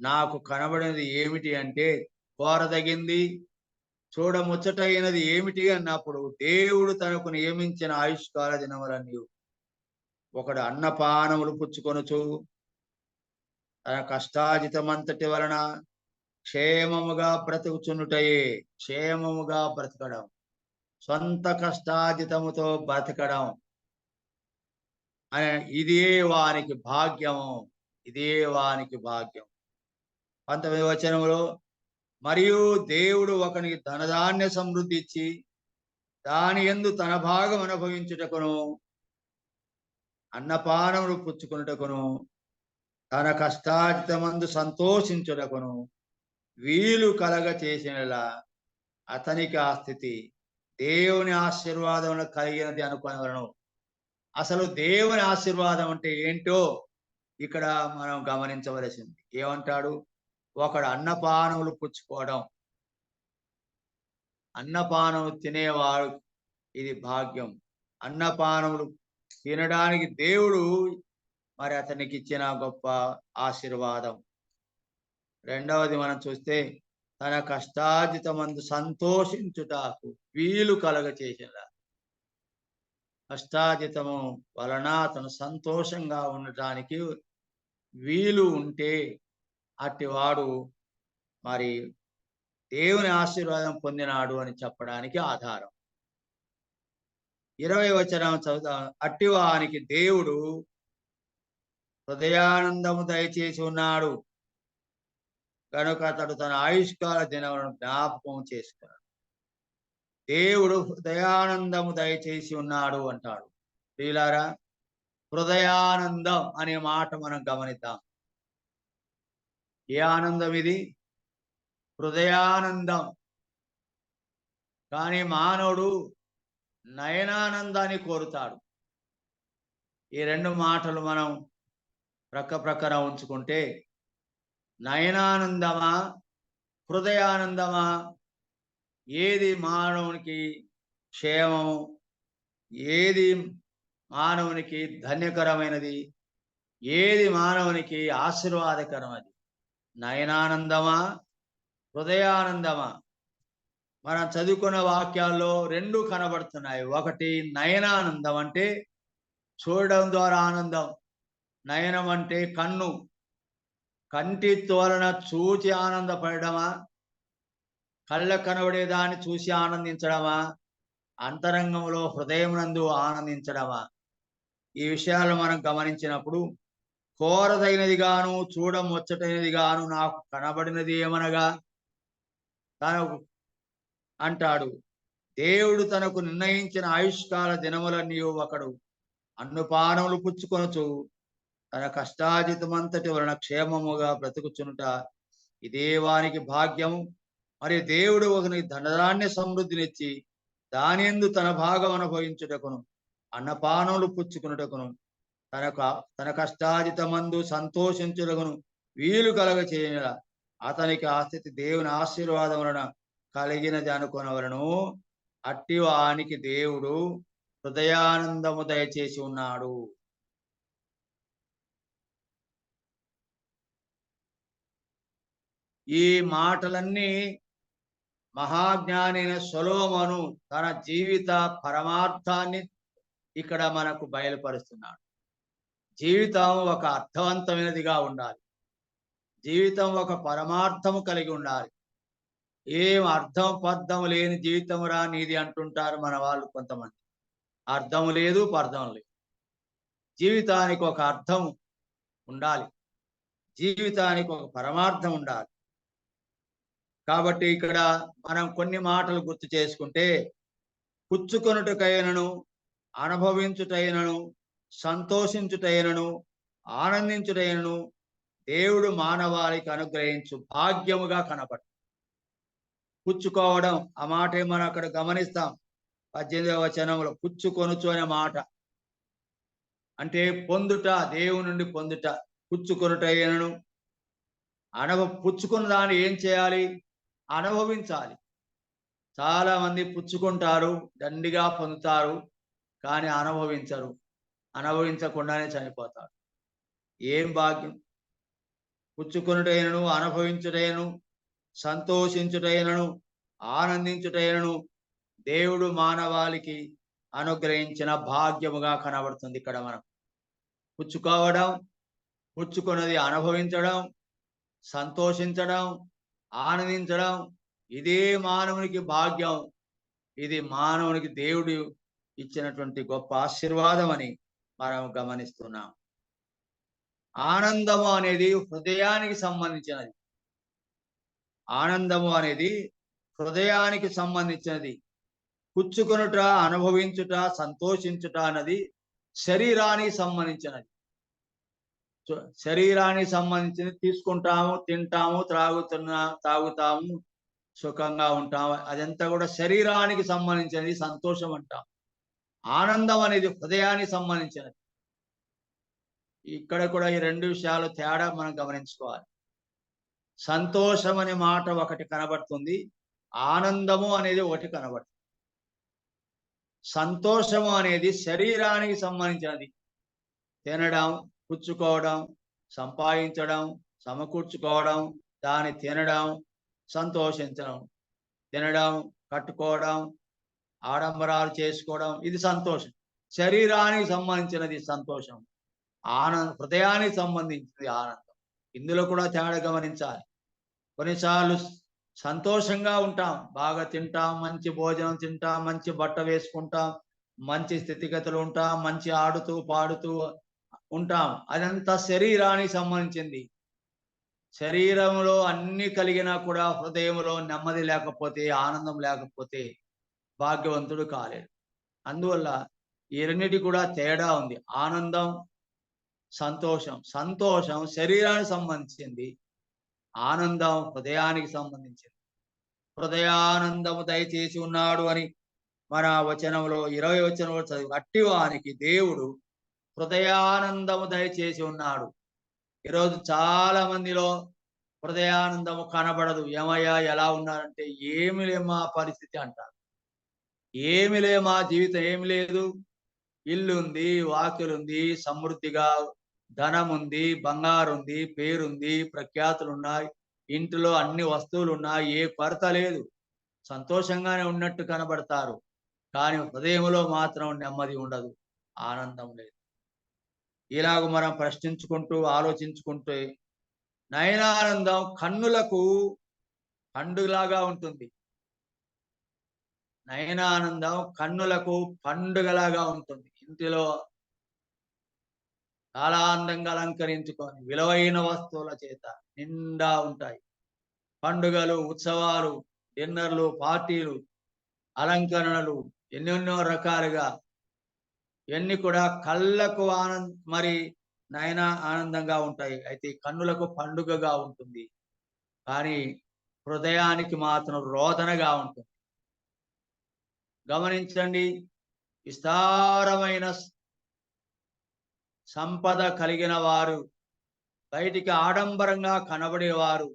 నాకు కనబడినది ఏమిటి అంటే, కోరదగింది చూడ ముచ్చటైనది ఏమిటి అన్నప్పుడు దేవుడు తనకు నియమించిన ఆయుష్కాల దినములన్నీ ఒకడు అన్నపానములు పుచ్చుకొనుచు తన కష్టాజితమంతటి వలన క్షేమముగా బ్రతుకుచున్నుటయే. క్షేమముగా బ్రతకడం, సొంత కష్టాజితముతో బ్రతకడం అనే ఇదే వానికి భాగ్యము. ఇదే వానికి భాగ్యం. 19వ వచనంలో మరియు దేవుడు ఒకనికి ధనధాన్య సమృద్ధి ఇచ్చి దాని యందు తన భాగం అనుభవించుటకును అన్నపానములు పుచ్చుకొనుటకును తన కష్టాజితమందు సంతోషించుటకును వీలు కలగ చేసినలా అతనికి ఆ స్థితి దేవుని ఆశీర్వాదం కలిగినది అనుకొనవలెను. అసలు దేవుని ఆశీర్వాదం అంటే ఏంటో ఇక్కడ మనం గమనించవలసింది. ఏమంటాడు? ఒకడు అన్నపానములు పుచ్చుకోవడం, అన్నపానము తినేవాడు ఇది భాగ్యం. అన్నపానములు తినడానికి దేవుడు మరి అతనికి ఇచ్చిన గొప్ప ఆశీర్వాదం. రెండవది మనం చూస్తే తన కష్టాజితమందు సంతోషించుటకు వీలు కలగ చేసిన కష్టాజితము వలన అతను సంతోషంగా ఉండటానికి వీలు ఉంటే అట్టివాడు మరి దేవుని ఆశీర్వాదం పొందినాడు అని చెప్పడానికి ఆధారం. 20వ వచనం చదువుతాం. అట్టివానికి దేవుడు హృదయానందము దయచేసి ఉన్నాడు కనుక అతడు తన ఆయుష్కాల దినములను జ్ఞాపకం చేసుకున్నాడు. దేవుడు హృదయానందము దయచేసి ఉన్నాడు అంటాడు. ప్రియులారా, హృదయానందం అనే మాట మనం గమనిద్దాం. ఏ ఆనందం ఇది? హృదయానందం. కానీ మానవుడు నయనానందాన్ని కోరుతాడు. ఈ రెండు మాటలు మనం ప్రక్కన ఉంచుకుంటే, నయనానందమా, హృదయానందమా, ఏది మానవునికి క్షేమము, ఏది మానవునికి ధన్యకరమైనది, ఏది మానవునికి ఆశీర్వాదకరమైనది? నయనానందమా, హృదయానందమా? మనం చదువుకున్న వాక్యాల్లో రెండు కనబడుతున్నాయి. ఒకటి నయనానందం అంటే చూడడం ద్వారా ఆనందం. నయనం అంటే కన్ను, కంటి వలన చూచి ఆనందపడమా, కళ్ళ కనబడేదాన్ని చూసి ఆనందించడమా, అంతరంగంలో హృదయమునందు ఆనందించడమా? ఈ విషయాలు మనం గమనించినప్పుడు కోరదైనదిగాను చూడముచ్చటైనదిగాను నాకు కనబడినది ఏమనగా తను అంటాడు. దేవుడు తనకు నిర్ణయించిన ఆయుష్కాల దినములన్నీ ఒకడు అన్నుపానములు పుచ్చుకొనుచు తన కష్టాజితమంతటి వలన క్షేమముగా బ్రతుకుచునుట ఇదే వానికి భాగ్యము. మరి దేవుడు ఒకనికి ధనధాన్య సమృద్ధినిచ్చి దానియందు తన భాగం అనుభవించుటకును అన్నపానములు పుచ్చుకున్నటకును తన కష్టాజితమందు సంతోషించుటకును వీలు కలగ చేయల అతనికి ఆ స్థితి దేవుని ఆశీర్వాదం వలన కలిగినది అనుకొనవలను. అట్టి వానికి దేవుడు హృదయానందము దయచేసి ఉన్నాడు. ఈ మాటలన్నీ మహాజ్ఞాని అయిన సొలొమోను తన జీవిత పరమార్థాన్ని ఇక్కడ మనకు బయలుపరుస్తున్నాడు. జీవితం ఒక అర్థవంతమైనదిగా ఉండాలి. జీవితం ఒక పరమార్థము కలిగి ఉండాలి. ఏం అర్థం పర్థం లేని జీవితం రా నీది అంటుంటారు మన వాళ్ళు కొంతమంది. అర్థం లేదు, పర్థం లేదు. జీవితానికి ఒక అర్థం ఉండాలి. జీవితానికి ఒక పరమార్థం ఉండాలి. కాబట్టి ఇక్కడ మనం కొన్ని మాటలు గుర్తు చేసుకుంటే, పుచ్చుకొనుటకైనను, అనుభవించుటైనను, సంతోషించుటైనను, ఆనందించుటైనను దేవుడు మానవాళికి అనుగ్రహించు భాగ్యముగా కనబడు. పుచ్చుకోవడం ఆ మాటే మనం అక్కడ గమనిస్తాం. 18వ వచనంలో పుచ్చుకొనుచు అనే మాట అంటే పొందుట, దేవుని నుండి పొందుట. పుచ్చుకొనుటైనను పుచ్చుకున్న దాన్ని ఏం చేయాలి? అనుభవించాలి. చాలా మంది పుచ్చుకుంటారు, దండిగా పొందుతారు, కానీ అనుభవించరు. అనుభవించకుండానే చనిపోతారు. ఏం భాగ్యం! పుచ్చుకొనుటైనను, అనుభవించుటైనను, సంతోషించుటైనను, ఆనందించుటైనను దేవుడు మానవాళికి అనుగ్రహించిన భాగ్యముగా కనబడుతుంది. ఇక్కడ మనం పుచ్చుకోవడం, పుచ్చుకున్నది అనుభవించడం, సంతోషించడం, ఆనందించడం ఇదే మానవునికి భాగ్యం. ఇది మానవునికి దేవుడు ఇచ్చినటువంటి గొప్ప ఆశీర్వాదం అని మనం గమనిస్తున్నాం. ఆనందము అనేది హృదయానికి సంబంధించినది. ఆనందము అనేది హృదయానికి సంబంధించినది. పుచ్చుకొనుట, అనుభవించుట, సంతోషించుట అన్నది శరీరానికి సంబంధించినది. శరీరానికి సంబంధించింది తీసుకుంటాము, తింటాము, తాగుతాము, సుఖంగా ఉంటాము. అదంతా కూడా శరీరానికి సంబంధించినది సంతోషం అంటాం. ఆనందం అనేది హృదయానికి సంబంధించినది. ఇక్కడ కూడా ఈ రెండు విషయాలు తేడా మనం గమనించుకోవాలి. సంతోషం అనే మాట ఒకటి కనబడుతుంది, ఆనందము అనేది ఒకటి కనబడుతుంది. సంతోషము అనేది శరీరానికి సంబంధించినది. తినడం, పుచ్చుకోవడం, సంపాదించడం, సమకూర్చుకోవడం, దాన్ని తినడం, సంతోషించడం, తినడం, కట్టుకోవడం, ఆడంబరాలు చేసుకోవడం ఇది సంతోషం. శరీరానికి సంబంధించినది సంతోషం. హృదయానికి సంబంధించినది ఆనందం. ఇందులో కూడా తేడా గమనించాలి. కొన్నిసార్లు సంతోషంగా ఉంటాం, బాగా తింటాం, మంచి భోజనం తింటాం, మంచి బట్ట వేసుకుంటాం, మంచి స్థితిగతులు ఉంటాం, మంచి ఆడుతూ పాడుతూ ఉంటాం. అదంతా శరీరానికి సంబంధించింది. శరీరంలో అన్ని కలిగినా కూడా హృదయంలో నెమ్మది లేకపోతే, ఆనందం లేకపోతే భాగ్యవంతుడు కాలేడు. అందువల్ల ఈ రెండిటి కూడా తేడా ఉంది. ఆనందం, సంతోషం. సంతోషం శరీరానికి సంబంధించింది, ఆనందం హృదయానికి సంబంధించింది. హృదయానందము దయచేసి ఉన్నాడు అని మన వచనంలో 20 వచనంలో చదివి, అట్టి వానికి దేవుడు హృదయానందము దయచేసి ఉన్నాడు. ఈరోజు చాలా మందిలో హృదయానందము కనబడదు. ఏమయ్యా ఎలా ఉన్నారంటే, ఏమి లే మా పరిస్థితి అంటారు. ఏమి లే మా జీవితం ఏమి లేదు. ఇల్లుంది, వాకిలుంది, సమృద్ధిగా ధనం ఉంది, బంగారు ఉంది, పేరుంది, ప్రఖ్యాతులున్నాయి, ఇంటిలో అన్ని వస్తువులున్నాయి, ఏ కొరత లేదు, సంతోషంగానే ఉన్నట్టు కనబడతారు. కానీ హృదయంలో మాత్రం నెమ్మది ఉండదు, ఆనందం లేదు. ఇలాగ మనం ప్రశ్నించుకుంటూ ఆలోచించుకుంటే నయనానందం కన్నులకు పండుగలాగా ఉంటుంది. నయనానందం కన్నులకు పండుగలాగా ఉంటుంది. ఇంటిలో చాలా అందంగా అలంకరించుకొని విలువైన వస్తువుల చేత నిండా ఉంటాయి. పండుగలు, ఉత్సవాలు, డిన్నర్లు, పార్టీలు, అలంకరణలు ఎన్నెన్నో రకాలుగా ఇవన్నీ కూడా కళ్ళకు మరి నయన ఆనందంగా ఉంటాయి. అయితే కన్నులకు పండుగగా ఉంటుంది. కానీ హృదయానికి మాత్రం రోదనగా ఉంటుంది. గమనించండి, విస్తారమైన సంపద కలిగిన వారు, బయటికి ఆడంబరంగా కనబడేవారు,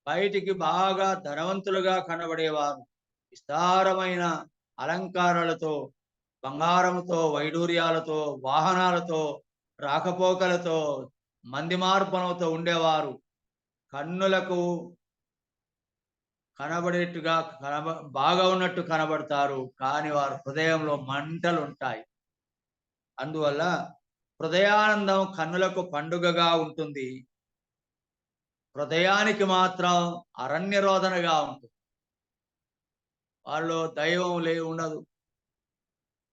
బయటికి బాగా ధనవంతులుగా కనబడేవారు, విస్తారమైన అలంకారాలతో, బంగారంతో, వైడూర్యాలతో, వాహనాలతో, రాకపోకలతో, మంది మార్పణతో ఉండేవారు. కన్నులకు కనబడేట్టుగా బాగా ఉన్నట్టు కనబడతారు. కానీ వారి హృదయంలో మంటలుంటాయి. అందువల్ల హృదయానందం కన్నులకు పండుగగా ఉంటుంది. హృదయానికి మాత్రం అరణ్య రోదనగా ఉంటుంది. వాళ్ళలో దైవం ఉండదు.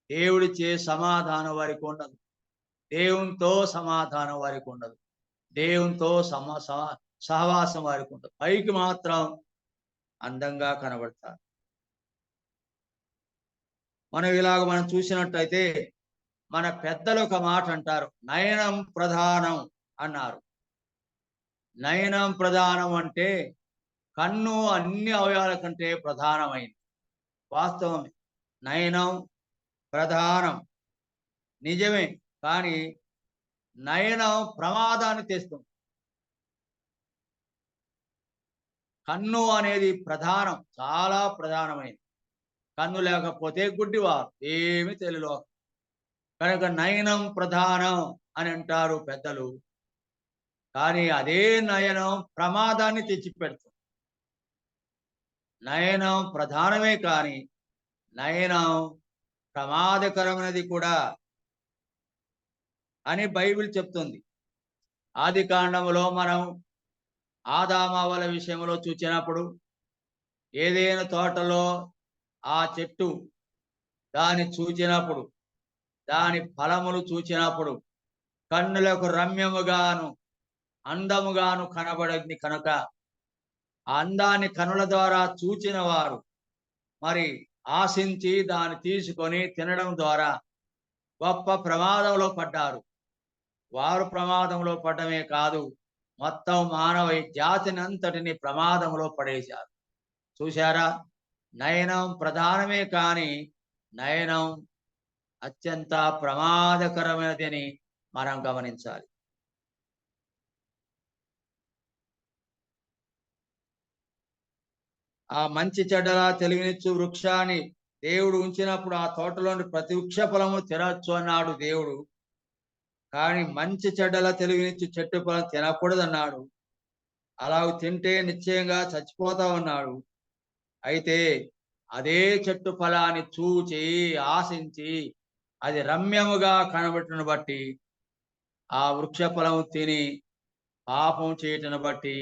దేవుడిచ్చే సమాధానం వారికి ఉండదు. దేవునితో సమాధానం వారికి ఉండదు. దేవునితో సహవాసం వారికి ఉండదు. పైకి మాత్రం అందంగా కనబడతారు. మనం చూసినట్టయితే మన పెద్దలు ఒక మాట అంటారు, నయనం ప్రధానం అన్నారు. నయనం ప్రధానం అంటే కన్ను అన్ని అవయవాల కంటే ప్రధానమైంది. వాస్తవమే, నయనం ప్రధానం నిజమే. కానీ నయనం ప్రమాదాన్ని తెస్తుంది. కన్ను అనేది ప్రధానం, చాలా ప్రధానమైనది. కన్ను లేకపోతే గుడ్డివారు, ఏమి తెలియదు. కనుక నయనం ప్రధానం అని అంటారు పెద్దలు. కానీ అదే నయనం ప్రమాదాన్ని తెచ్చిపెడుతుంది. నయనం ప్రధానమే కానీ నయనం ప్రమాదకరమైనది కూడా అని బైబిల్ చెప్తుంది. ఆదికాండములో మనం ఆదామవ్వల విషయంలో చూచినప్పుడు, ఏదైనా తోటలో ఆ చెట్టు దాన్ని చూచినప్పుడు, దాని ఫలములు చూచినప్పుడు కన్నులకు రమ్యముగాను అందముగాను కనబడింది కనుక ఆ అందాన్ని కనుల ద్వారా చూచిన వారు మరి ఆశించి దాన్ని తీసుకొని తినడం ద్వారా గొప్ప ప్రమాదంలో పడ్డారు. వారు ప్రమాదంలో పడమే కాదు, మొత్తం మానవ జాతిని అంతటిని ప్రమాదంలో పడేశారు. చూశారా? నయనం ప్రధానమే కానీ నయనం అత్యంత ప్రమాదకరమైనదని మనం గమనించాలి. ఆ మంచి చెడ్డల తెలివినిచ్చు వృక్షాన్ని దేవుడు ఉంచినప్పుడు ఆ తోటలోని ప్రతి వృక్ష ఫలము తినొచ్చు అన్నాడు దేవుడు. కానీ మంచి చెడ్డల తెలివినిచ్చు చెట్టు ఫలం తినకూడదన్నాడు. అలా తింటే నిశ్చయంగా చచ్చిపోతామన్నాడు. అయితే అదే చెట్టు ఫలాన్ని చూచి ఆశించి అది రమ్యముగా కనబడుటను బట్టి ఆ వృక్ష ఫలము తిని పాపం చేయటను బట్టి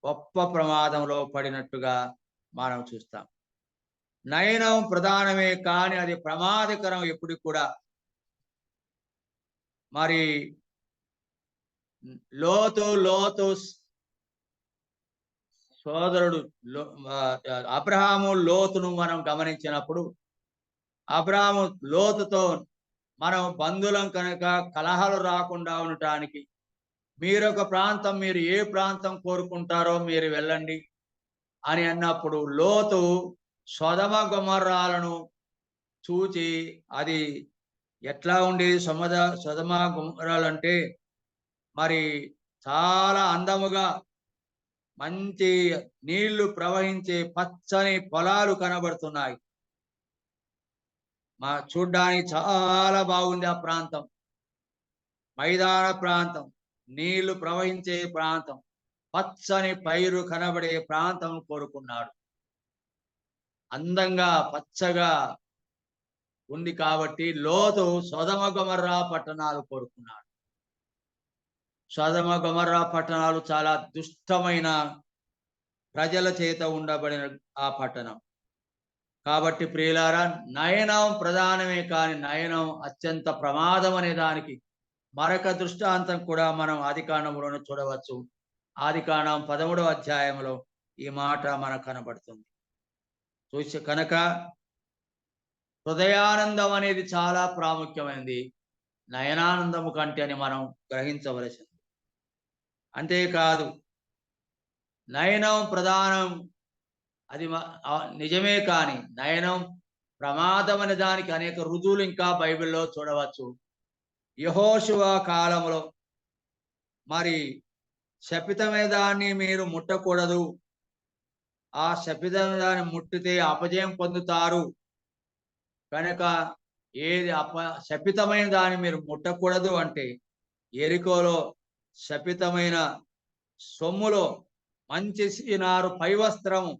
గొప్ప ప్రమాదంలో పడినట్టుగా మనం చూస్తాం. నయనం ప్రధానమే కానీ అది ప్రమాదకరం ఎప్పుడు కూడా. మరి లోతు సోదరుడు అబ్రహాము లోతును మనం గమనించినప్పుడు, అబ్రహాము లోతుతో మనం బంధువులం కనుక కలహాలు రాకుండా ఉండటానికి మీరొక ప్రాంతం, మీరు ఏ ప్రాంతం కోరుకుంటారో మీరు వెళ్ళండి అని అన్నప్పుడు లోతు సొదమ గొమొర్రాలను చూచి అది ఎట్లా ఉండేది? సొదమ గొమొర్రాలంటే మరి చాలా అందముగా మంచి నీళ్లు ప్రవహించే పచ్చని పొలాలు కనబడుతున్నాయి. చూడ్డానికి చాలా బాగుంది ఆ ప్రాంతం. మైదాన ప్రాంతం, నీళ్లు ప్రవహించే ప్రాంతం, పచ్చని పైరు కనబడే ప్రాంతం కోరుకున్నాడు. అందంగా పచ్చగా ఉంది కాబట్టి లోతు సొదమ గొమొర్రా పట్టణాలు కోరుకున్నాడు. సొదమ గొమొర్రా పట్టణాలు చాలా దుష్టమైన ప్రజల చేత ఉండబడిన ఆ పట్టణం. కాబట్టి ప్రియులారా, నయనం ప్రధానమే కానీ నయనం అత్యంత ప్రమాదం అనే దానికి మరొక దృష్టాంతం కూడా మనం ఆదికాండంలోనే చూడవచ్చు. ఆదికాండం 13వ అధ్యాయంలో ఈ మాట మనకు కనబడుతుంది. చూసి కనుక హృదయానందం అనేది చాలా ప్రాముఖ్యమైనది నయనానందము కంటే అని మనం గ్రహించవలసింది. అంతేకాదు నయనం ప్రధానం అది నిజమే కానీ నయనం ప్రమాదం అనే దానికి అనేక రుజువులు ఇంకా బైబిల్లో చూడవచ్చు. యెహోషువ కాలంలో మరి శపితమైన దాన్ని మీరు ముట్టకూడదు, ఆ శపితమైన దాన్ని ముట్టితే అపజయం పొందుతారు కనుక ఏది శపితమైన దాన్ని మీరు ముట్టకూడదు అంటే యెరికోలో శపితమైన సొమ్ములో మంచి సీనారు పైవస్త్రము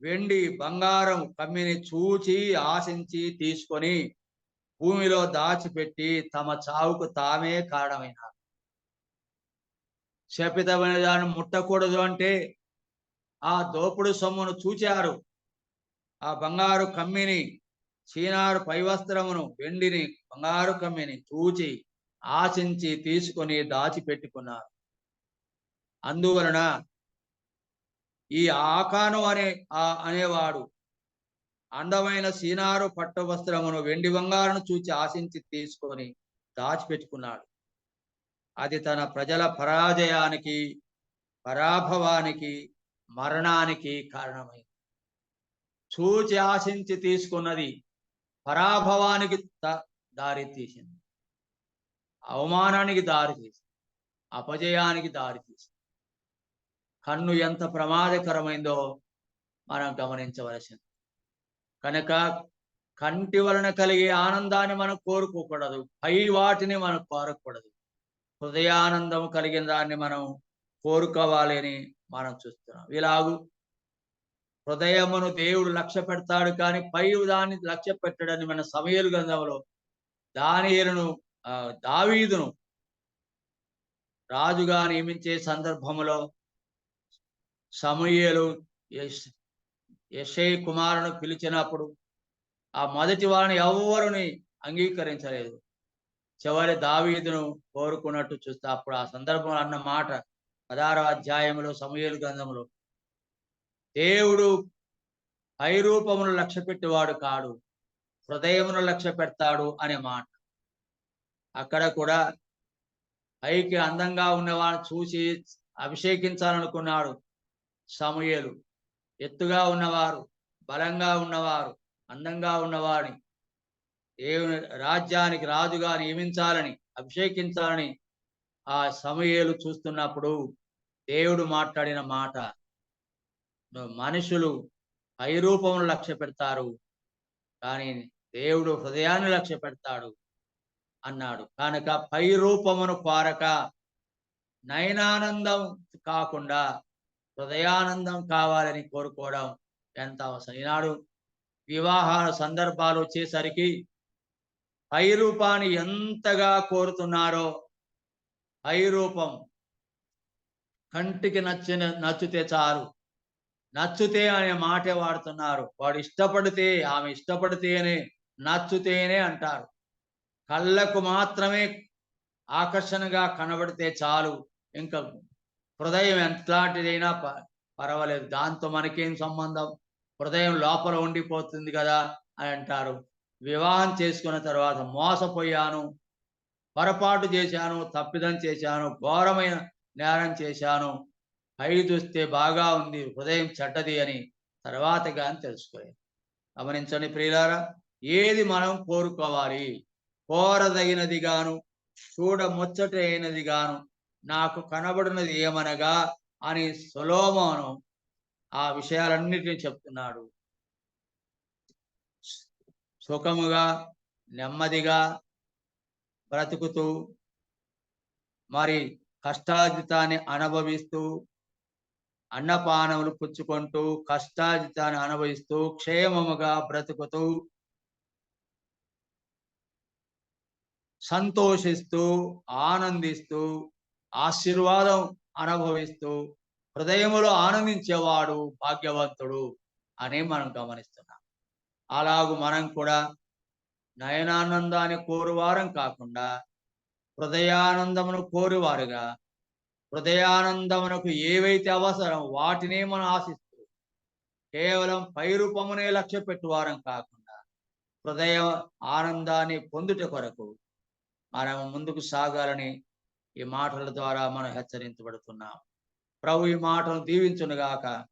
వెండి బంగారం కమ్మిని చూచి ఆశించి తీసుకొని భూమిలో దాచిపెట్టి తమ చావుకు తామే కారణమైనారు. శపితమైన దాన్ని ముట్టకూడదు అంటే ఆ దోపుడు సొమ్మును చూచారు, ఆ బంగారు కమ్మిని చీనారు పైవస్త్రమును వెండిని బంగారు కమ్మిని చూచి ఆశించి తీసుకొని దాచిపెట్టుకున్నారు. అందువలన ఈ ఆకాను అనేవాడు అందమైన సీనారు పట్టు వస్త్రమును వెండి బంగారును చూచి ఆశించి తీసుకొని దాచిపెట్టుకున్నాడు. అది తన ప్రజల పరాజయానికి, పరాభవానికి, మరణానికి కారణమైంది. చూచి ఆశించి తీసుకున్నది పరాభవానికి దారి తీసింది, అవమానానికి దారి తీసింది, అపజయానికి దారి తీసింది. కన్ను ఎంత ప్రమాదకరమైందో మనం గమనించవలసింది. కనుక కంటి వలన కలిగే ఆనందాన్ని మనం కోరుకోకూడదు, పై వాటిని మనం కోరకూడదు. హృదయానందం కలిగిన దాన్ని మనం కోరుకోవాలి అని మనం చూస్తున్నాం. ఇలాగూ హృదయమును దేవుడు లక్ష్య పెడతాడు కానీ పై దాన్ని లక్ష్య పెట్టడని మన సమూయేలు గ్రంథంలో దానియేలును దావీదును రాజుగా నియమించే సందర్భంలో సమూయేలు యెష్షయి కుమారుని పిలిచినప్పుడు ఆ మొదటి వారిని ఎవరిని అంగీకరించలేదు. చివరి దావీదును కోరుకున్నట్టు చూస్తే అప్పుడు ఆ సందర్భంలో అన్న మాట 16వ అధ్యాయంలో సమూయేలు గ్రంథంలో, దేవుడు పై రూపమును లక్ష్య పెట్టేవాడు కాడు, హృదయమును లక్ష్య పెడతాడు అనే మాట. అక్కడ కూడా పైకి అందంగా ఉన్నవాడిని చూసి అభిషేకించాలనుకున్నాడు సమూయేలు. ఎత్తుగా ఉన్నవారు, బలంగా ఉన్నవారు, అందంగా ఉన్నవాడిని దేవుని రాజ్యానికి రాజుగా నియమించాలని, అభిషేకించాలని ఆ సమూయేలు చూస్తున్నప్పుడు దేవుడు మాట్లాడిన మాట, మనుషులు పై రూపమును లక్ష్య పెడతారు కానీ దేవుడు హృదయాన్ని లక్ష్య పెడతాడు అన్నాడు. కనుక పై రూపమును కోరక నయనానందం కాకుండా హృదయానందం కావాలని కోరుకోవడం ఎంత అవసరం. ఈనాడు వివాహాల సందర్భాలు వచ్చేసరికి పై రూపాన్ని ఎంతగా కోరుతున్నారో, పై రూపం కంటికి నచ్చితే చాలు, నచ్చుతే అనే మాటే వాడుతున్నారు. వాడు ఇష్టపడితే, ఆమె ఇష్టపడితేనే, నచ్చుతేనే అంటారు. కళ్ళకు మాత్రమే ఆకర్షణగా కనబడితే చాలు, ఇంకా హృదయం ఎంతలాంటిదైనా పర్వాలేదు, దాంతో మనకేం సంబంధం, హృదయం లోపల ఉండిపోతుంది కదా అని అంటారు. వివాహం చేసుకున్న తర్వాత మోసపోయాను, పొరపాటు చేశాను, తప్పిదం చేశాను, ఘోరమైన నేరం చేశాను, పై చూస్తే బాగా ఉంది, హృదయం చెడ్డది అని తర్వాత కానీ తెలుసుకోలేదు. గమనించండి ప్రియులారా, ఏది మనం కోరుకోవాలి? కోరదగినది గాను, చూడముచ్చటైనది గాను నాకు కనబడినది ఏమనగా అని సొలొమోను ఆ విషయాలన్నిటిని చెప్తున్నాడు. సుఖముగా, నెమ్మదిగా బ్రతుకుతూ, మరి కష్టార్జితాన్ని అనుభవిస్తూ, అన్నపానములు పుచ్చుకుంటూ, కష్టార్జితాన్ని అనుభవిస్తూ, క్షేమముగా బ్రతుకుతూ, సంతోషిస్తూ, ఆనందిస్తూ, ఆశీర్వాదం అనుభవిస్తూ హృదయములో ఆనందించేవాడు భాగ్యవంతుడు అని మనం గమనిస్తున్నాం. అలాగూ మనం కూడా నయనానందాన్ని కోరువారం కాకుండా హృదయానందమును కోరువారుగా, హృదయానందమునకు ఏవైతే అవసరం వాటినే మనం ఆశిస్తూ కేవలం పై రూపమునే లక్ష్య పెట్టువారం కాకుండా హృదయ ఆనందాన్ని పొందుట కొరకు మనం ముందుకు సాగాలని ఈ మాటల ద్వారా మనం హెచ్చరించబడుతున్నాం. ప్రభు ఈ మాటను దీవించునుగాక.